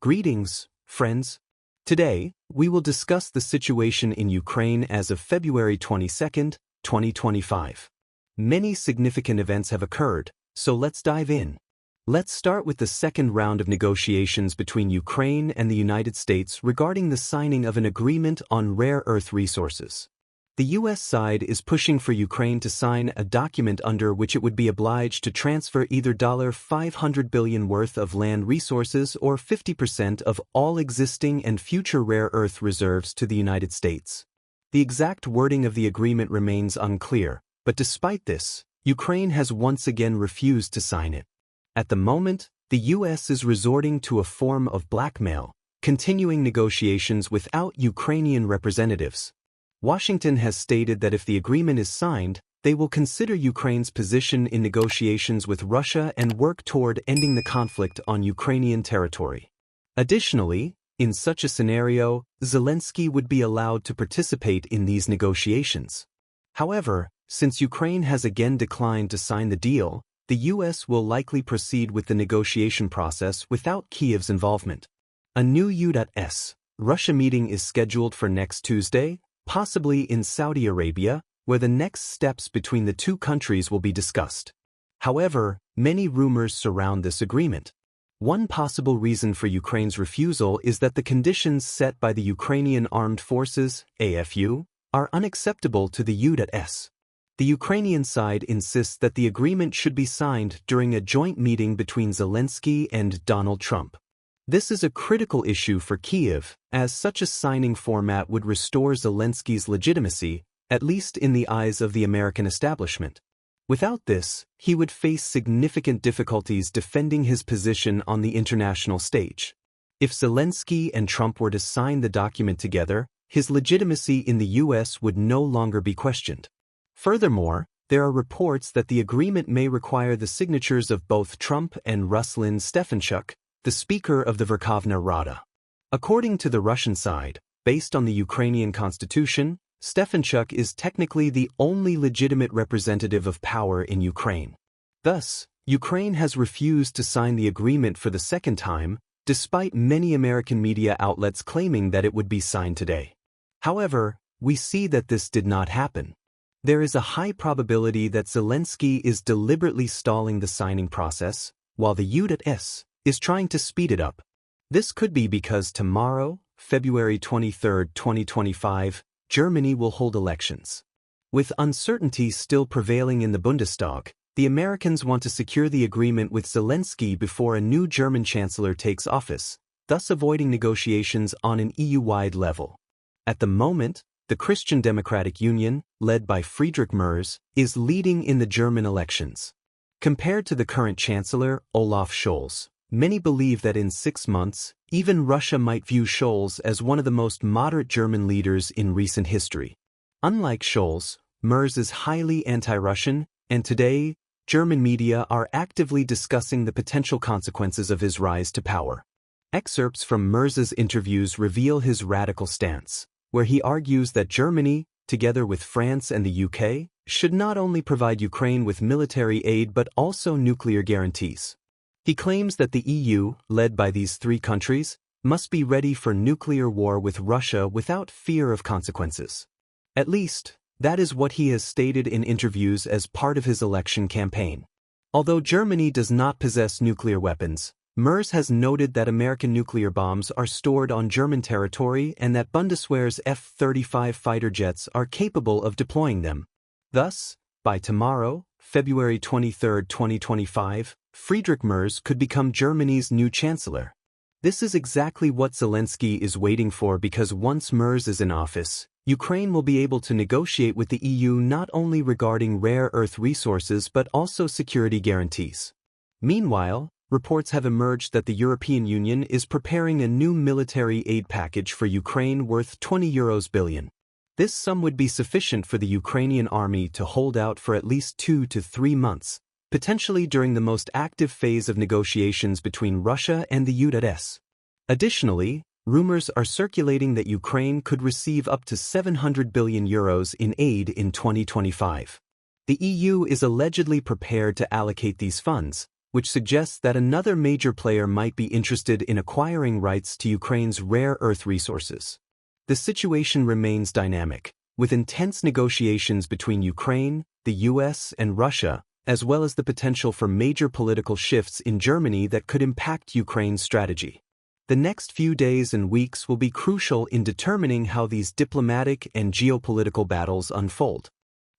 Greetings, friends. Today, we will discuss the situation in Ukraine as of February 22, 2025. Many significant events have occurred, so let's dive in. Let's start with the second round of negotiations between Ukraine and the United States regarding the signing of an agreement on rare earth resources. The U.S. side is pushing for Ukraine to sign a document under which it would be obliged to transfer either $500 billion worth of land resources or 50% of all existing and future rare earth reserves to the United States. The exact wording of the agreement remains unclear, but despite this, Ukraine has once again refused to sign it. At the moment, the U.S. is resorting to a form of blackmail, continuing negotiations without Ukrainian representatives. Washington has stated that if the agreement is signed, they will consider Ukraine's position in negotiations with Russia and work toward ending the conflict on Ukrainian territory. Additionally, in such a scenario, Zelensky would be allowed to participate in these negotiations. However, since Ukraine has again declined to sign the deal, the U.S. will likely proceed with the negotiation process without Kyiv's involvement. A new U.S. Russia meeting is scheduled for next Tuesday, possibly in Saudi Arabia, where the next steps between the two countries will be discussed. However, many rumors surround this agreement. One possible reason for Ukraine's refusal is that the conditions set by the Ukrainian Armed Forces, AFU, are unacceptable to the U.S. The Ukrainian side insists that the agreement should be signed during a joint meeting between Zelensky and Donald Trump. This is a critical issue for Kyiv, as such a signing format would restore Zelensky's legitimacy, at least in the eyes of the American establishment. Without this, he would face significant difficulties defending his position on the international stage. If Zelensky and Trump were to sign the document together, his legitimacy in the U.S. would no longer be questioned. Furthermore, there are reports that the agreement may require the signatures of both Trump and Ruslan Stefanchuk, the Speaker of the Verkhovna Rada. According to the Russian side, based on the Ukrainian constitution, Stefanchuk is technically the only legitimate representative of power in Ukraine. Thus, Ukraine has refused to sign the agreement for the second time, despite many American media outlets claiming that it would be signed today. However, we see that this did not happen. There is a high probability that Zelensky is deliberately stalling the signing process, while the U.S. is trying to speed it up. This could be because tomorrow, February 23, 2025, Germany will hold elections. With uncertainty still prevailing in the Bundestag, the Americans want to secure the agreement with Zelensky before a new German chancellor takes office, thus avoiding negotiations on an EU-wide level. At the moment, the Christian Democratic Union, led by Friedrich Merz, is leading in the German elections. Compared to the current chancellor, Olaf Scholz, many believe that in 6 months, even Russia might view Scholz as one of the most moderate German leaders in recent history. Unlike Scholz, Merz is highly anti-Russian, and today, German media are actively discussing the potential consequences of his rise to power. Excerpts from Merz's interviews reveal his radical stance, where he argues that Germany, together with France and the UK, should not only provide Ukraine with military aid but also nuclear guarantees. He claims that the EU, led by these 3 countries, must be ready for nuclear war with Russia without fear of consequences. At least, that is what he has stated in interviews as part of his election campaign. Although Germany does not possess nuclear weapons, Merz has noted that American nuclear bombs are stored on German territory and that Bundeswehr's F-35 fighter jets are capable of deploying them. Thus, by tomorrow, February 23, 2025, Friedrich Merz could become Germany's new chancellor. This is exactly what Zelensky is waiting for because once Merz is in office, Ukraine will be able to negotiate with the EU not only regarding rare earth resources but also security guarantees. Meanwhile, reports have emerged that the European Union is preparing a new military aid package for Ukraine worth €20 billion. This sum would be sufficient for the Ukrainian army to hold out for at least 2 to 3 months, potentially during the most active phase of negotiations between Russia and the U.S. Additionally, rumors are circulating that Ukraine could receive up to €700 billion in aid in 2025. The EU is allegedly prepared to allocate these funds, which suggests that another major player might be interested in acquiring rights to Ukraine's rare earth resources. The situation remains dynamic, with intense negotiations between Ukraine, the US, and Russia, as well as the potential for major political shifts in Germany that could impact Ukraine's strategy. The next few days and weeks will be crucial in determining how these diplomatic and geopolitical battles unfold.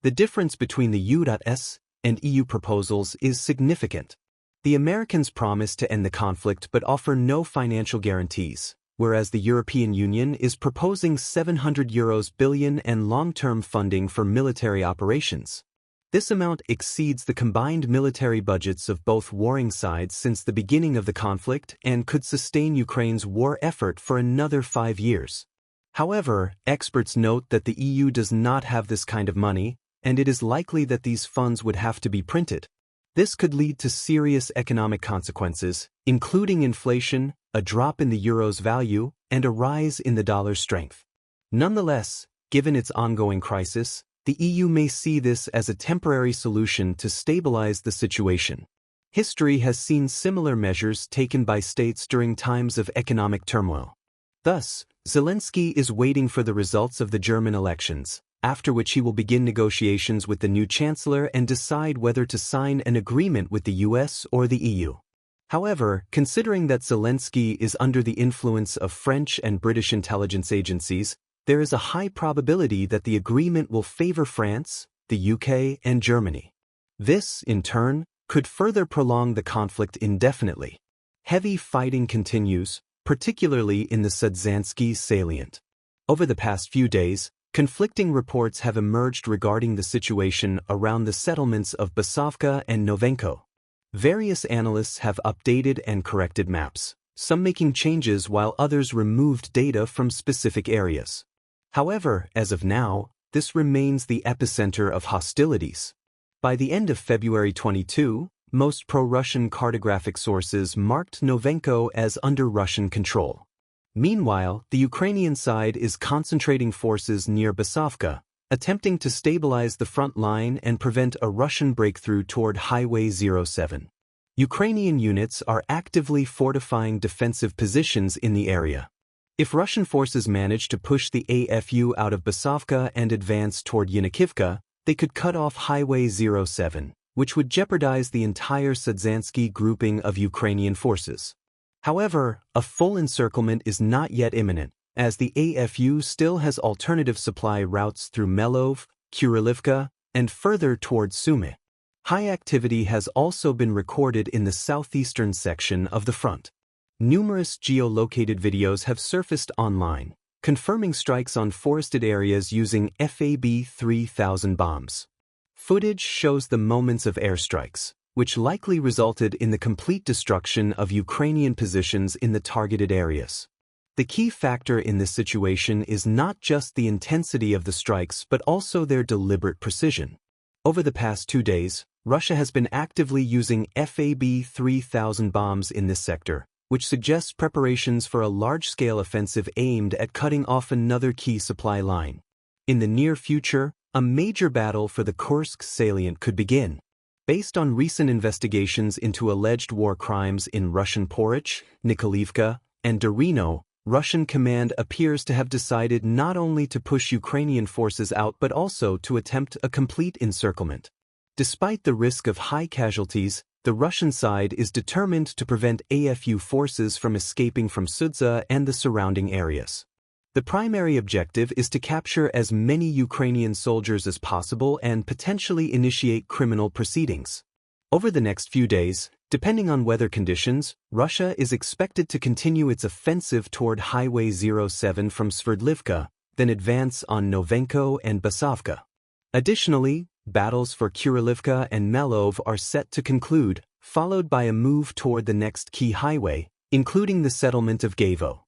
The difference between the US and EU proposals is significant. The Americans promise to end the conflict but offer no financial guarantees, whereas the European Union is proposing €700 billion and long-term funding for military operations. This amount exceeds the combined military budgets of both warring sides since the beginning of the conflict and could sustain Ukraine's war effort for another 5 years. However, experts note that the EU does not have this kind of money, and it is likely that these funds would have to be printed. This could lead to serious economic consequences, including inflation, a drop in the euro's value, and a rise in the dollar's strength. Nonetheless, given its ongoing crisis, the EU may see this as a temporary solution to stabilize the situation. History has seen similar measures taken by states during times of economic turmoil. Thus, Zelensky is waiting for the results of the German elections, after which he will begin negotiations with the new chancellor and decide whether to sign an agreement with the US or the EU. However, considering that Zelensky is under the influence of French and British intelligence agencies, there is a high probability that the agreement will favor France, the UK, and Germany. This, in turn, could further prolong the conflict indefinitely. Heavy fighting continues, particularly in the Sudzansky salient. Over the past few days, conflicting reports have emerged regarding the situation around the settlements of Basavka and Novenko. Various analysts have updated and corrected maps, some making changes while others removed data from specific areas. However, as of now, this remains the epicenter of hostilities. By the end of February 22, most pro-Russian cartographic sources marked Novenko as under Russian control. Meanwhile, the Ukrainian side is concentrating forces near Basavka, attempting to stabilize the front line and prevent a Russian breakthrough toward Highway 07. Ukrainian units are actively fortifying defensive positions in the area. If Russian forces manage to push the AFU out of Basavka and advance toward Yanikivka, they could cut off Highway 07, which would jeopardize the entire Sudzansky grouping of Ukrainian forces. However, a full encirclement is not yet imminent, as the AFU still has alternative supply routes through Melov, Kurilivka, and further towards Sumy. High activity has also been recorded in the southeastern section of the front. Numerous geolocated videos have surfaced online, confirming strikes on forested areas using FAB 3000 bombs. Footage shows the moments of airstrikes, which likely resulted in the complete destruction of Ukrainian positions in the targeted areas. The key factor in this situation is not just the intensity of the strikes but also their deliberate precision. Over the past 2 days, Russia has been actively using FAB 3000 bombs in this sector, which suggests preparations for a large-scale offensive aimed at cutting off another key supply line. In the near future, a major battle for the Kursk salient could begin. Based on recent investigations into alleged war crimes in Russian Porich, Nikolaevka, and Dorino, Russian command appears to have decided not only to push Ukrainian forces out but also to attempt a complete encirclement. Despite the risk of high casualties, the Russian side is determined to prevent AFU forces from escaping from Sudza and the surrounding areas. The primary objective is to capture as many Ukrainian soldiers as possible and potentially initiate criminal proceedings. Over the next few days, depending on weather conditions, Russia is expected to continue its offensive toward Highway 07 from Sverdlivka, then advance on Novenko and Basavka. Additionally, battles for Kurilivka and Melov are set to conclude, followed by a move toward the next key highway, including the settlement of Gavo.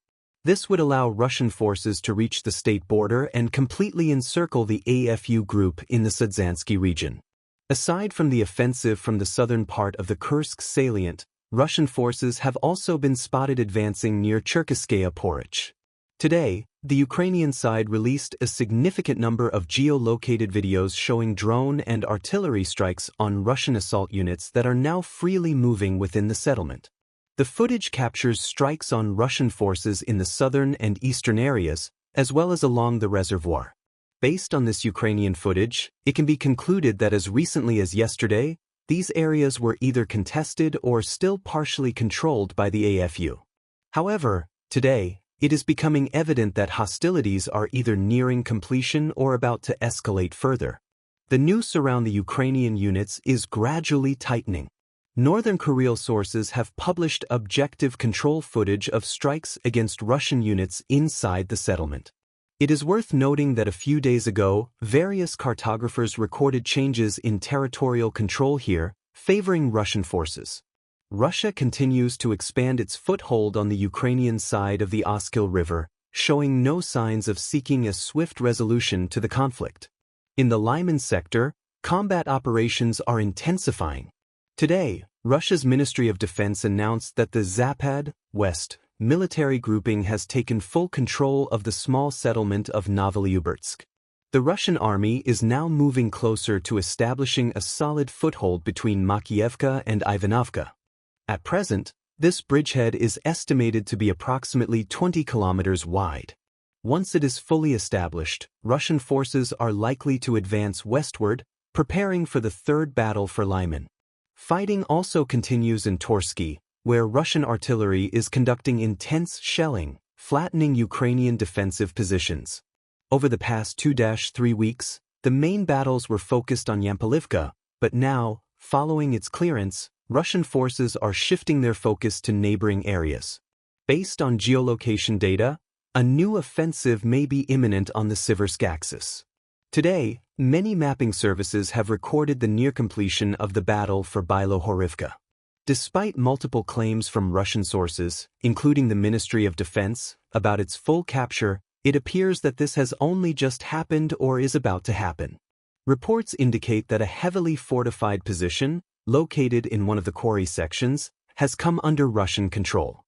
This would allow Russian forces to reach the state border and completely encircle the AFU group in the Sudzansky region. Aside from the offensive from the southern part of the Kursk salient, Russian forces have also been spotted advancing near Cherkasskaya Porich. Today, the Ukrainian side released a significant number of geolocated videos showing drone and artillery strikes on Russian assault units that are now freely moving within the settlement. The footage captures strikes on Russian forces in the southern and eastern areas, as well as along the reservoir. Based on this Ukrainian footage, it can be concluded that as recently as yesterday, these areas were either contested or still partially controlled by the AFU. However, today, it is becoming evident that hostilities are either nearing completion or about to escalate further. The noose around the Ukrainian units is gradually tightening. Northern Korean sources have published objective control footage of strikes against Russian units inside the settlement. It is worth noting that a few days ago, various cartographers recorded changes in territorial control here, favoring Russian forces. Russia continues to expand its foothold on the Ukrainian side of the Oskil River, showing no signs of seeking a swift resolution to the conflict. In the Lyman sector, combat operations are intensifying. Today, Russia's Ministry of Defense announced that the Zapad, West, military grouping has taken full control of the small settlement of Novolyubezhsk. The Russian army is now moving closer to establishing a solid foothold between Makiivka and Ivanovka. At present, this bridgehead is estimated to be approximately 20 kilometers wide. Once it is fully established, Russian forces are likely to advance westward, preparing for the third battle for Lyman. Fighting also continues in Torsky, where Russian artillery is conducting intense shelling, flattening Ukrainian defensive positions. Over the past 2-3 weeks, the main battles were focused on Yampolivka, but now, following its clearance, Russian forces are shifting their focus to neighboring areas. Based on geolocation data, a new offensive may be imminent on the Siversk axis. Today, many mapping services have recorded the near completion of the battle for Bilohorivka. Despite multiple claims from Russian sources, including the Ministry of Defense, about its full capture, it appears that this has only just happened or is about to happen. Reports indicate that a heavily fortified position, located in one of the quarry sections, has come under Russian control.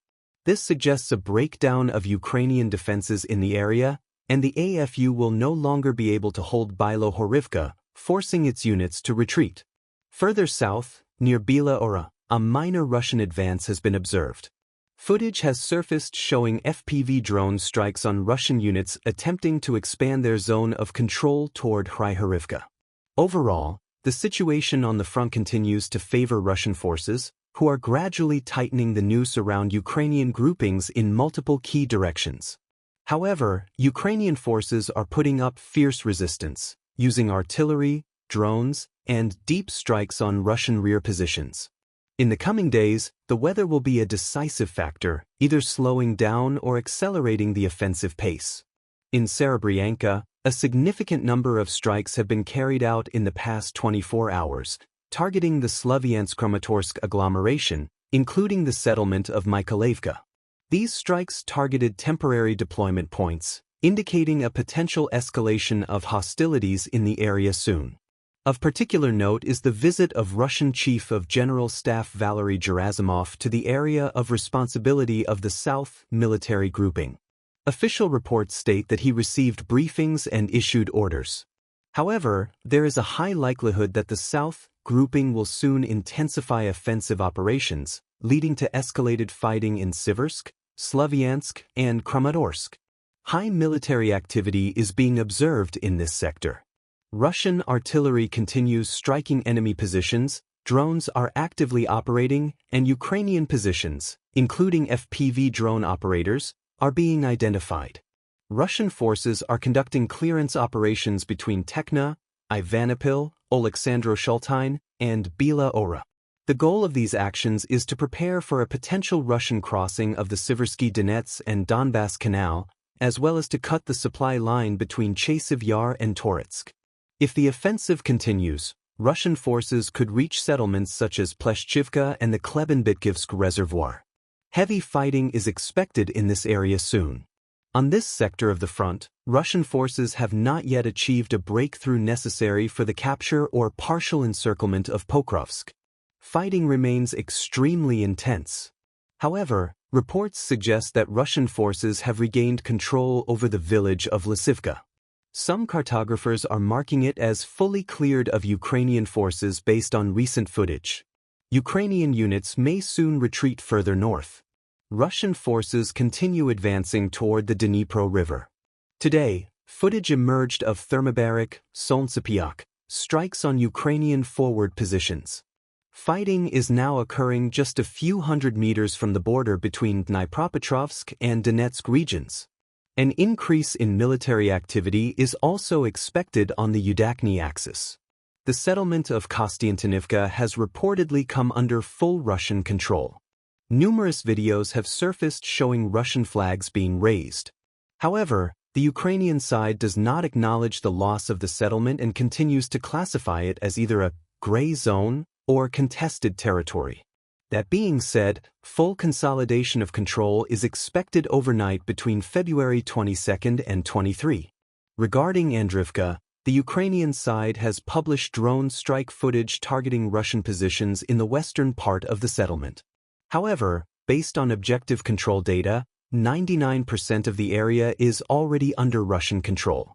This suggests a breakdown of Ukrainian defenses in the area, and the AFU will no longer be able to hold Bilohorivka, forcing its units to retreat. Further south, near Bila Ora, a minor Russian advance has been observed. Footage has surfaced showing FPV drone strikes on Russian units attempting to expand their zone of control toward Kryhorivka. Overall, the situation on the front continues to favor Russian forces, who are gradually tightening the noose around Ukrainian groupings in multiple key directions. However, Ukrainian forces are putting up fierce resistance, using artillery, drones, and deep strikes on Russian rear positions. In the coming days, the weather will be a decisive factor, either slowing down or accelerating the offensive pace. In Serebryanka, a significant number of strikes have been carried out in the past 24 hours, targeting the Slavyansk-Kramatorsk agglomeration, including the settlement of Mykolaievka. These strikes targeted temporary deployment points, indicating a potential escalation of hostilities in the area soon. Of particular note is the visit of Russian Chief of General Staff Valery Gerasimov to the area of responsibility of the South military grouping. Official reports state that he received briefings and issued orders. However, there is a high likelihood that the South grouping will soon intensify offensive operations, leading to escalated fighting in Siversk, Slavyansk, and Kramatorsk. High military activity is being observed in this sector. Russian artillery continues striking enemy positions, drones are actively operating, and Ukrainian positions, including FPV drone operators, are being identified. Russian forces are conducting clearance operations between Tekna, Ivanopil, Oleksandro-Shultine, and Bila Ora. The goal of these actions is to prepare for a potential Russian crossing of the Siversky Donets and Donbass Canal, as well as to cut the supply line between Chasiv Yar and Toretsk. If the offensive continues, Russian forces could reach settlements such as Pleshchivka and the Klebenbitkivsk reservoir. Heavy fighting is expected in this area soon. On this sector of the front, Russian forces have not yet achieved a breakthrough necessary for the capture or partial encirclement of Pokrovsk. Fighting remains extremely intense. However, Reports suggest that Russian forces have regained control over the village of Lysivka. Some cartographers are marking it as fully cleared of Ukrainian forces based on recent footage. Ukrainian units may soon retreat further north. Russian forces continue advancing toward the Dnipro River. Today, footage emerged of thermobaric, Solntsepyak, strikes on Ukrainian forward positions. Fighting is now occurring just a few hundred meters from the border between Dnipropetrovsk and Donetsk regions. An increase in military activity is also expected on the Udakny axis. The settlement of Kostiantynivka has reportedly come under full Russian control. Numerous videos have surfaced showing Russian flags being raised. However, the Ukrainian side does not acknowledge the loss of the settlement and continues to classify it as either a gray zone or contested territory. That being said, full consolidation of control is expected overnight between February 22 and 23. Regarding Andrivka, the Ukrainian side has published drone strike footage targeting Russian positions in the western part of the settlement. However, based on objective control data, 99% of the area is already under Russian control.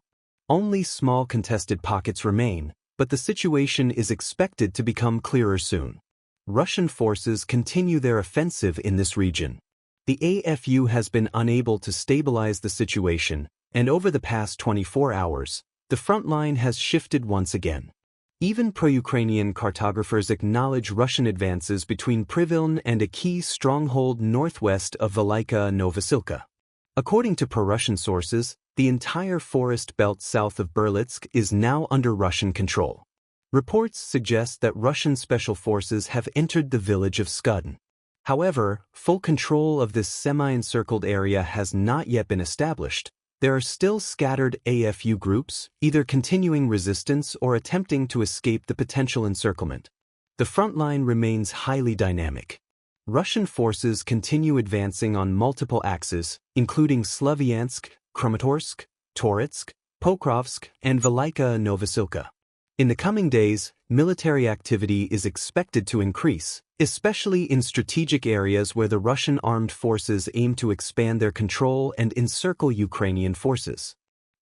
Only small contested pockets remain, but the situation is expected to become clearer soon. Russian forces continue their offensive in this region. The AFU has been unable to stabilize the situation, and over the past 24 hours, the front line has shifted once again. Even pro-Ukrainian cartographers acknowledge Russian advances between Priviln and a key stronghold northwest of Velika Novosilka. According to pro-Russian sources, the entire forest belt south of Berlitsk is now under Russian control. Reports suggest that Russian special forces have entered the village of Skudin. However, full control of this semi-encircled area has not yet been established. There are still scattered AFU groups, either continuing resistance or attempting to escape the potential encirclement. The front line remains highly dynamic. Russian forces continue advancing on multiple axes, including Slavyansk, Kramatorsk, Toretsk, Pokrovsk, and Velika Novosilka. In the coming days, military activity is expected to increase, especially in strategic areas where the Russian armed forces aim to expand their control and encircle Ukrainian forces.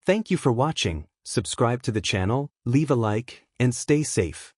Thank you for watching, subscribe to the channel, leave a like, and stay safe.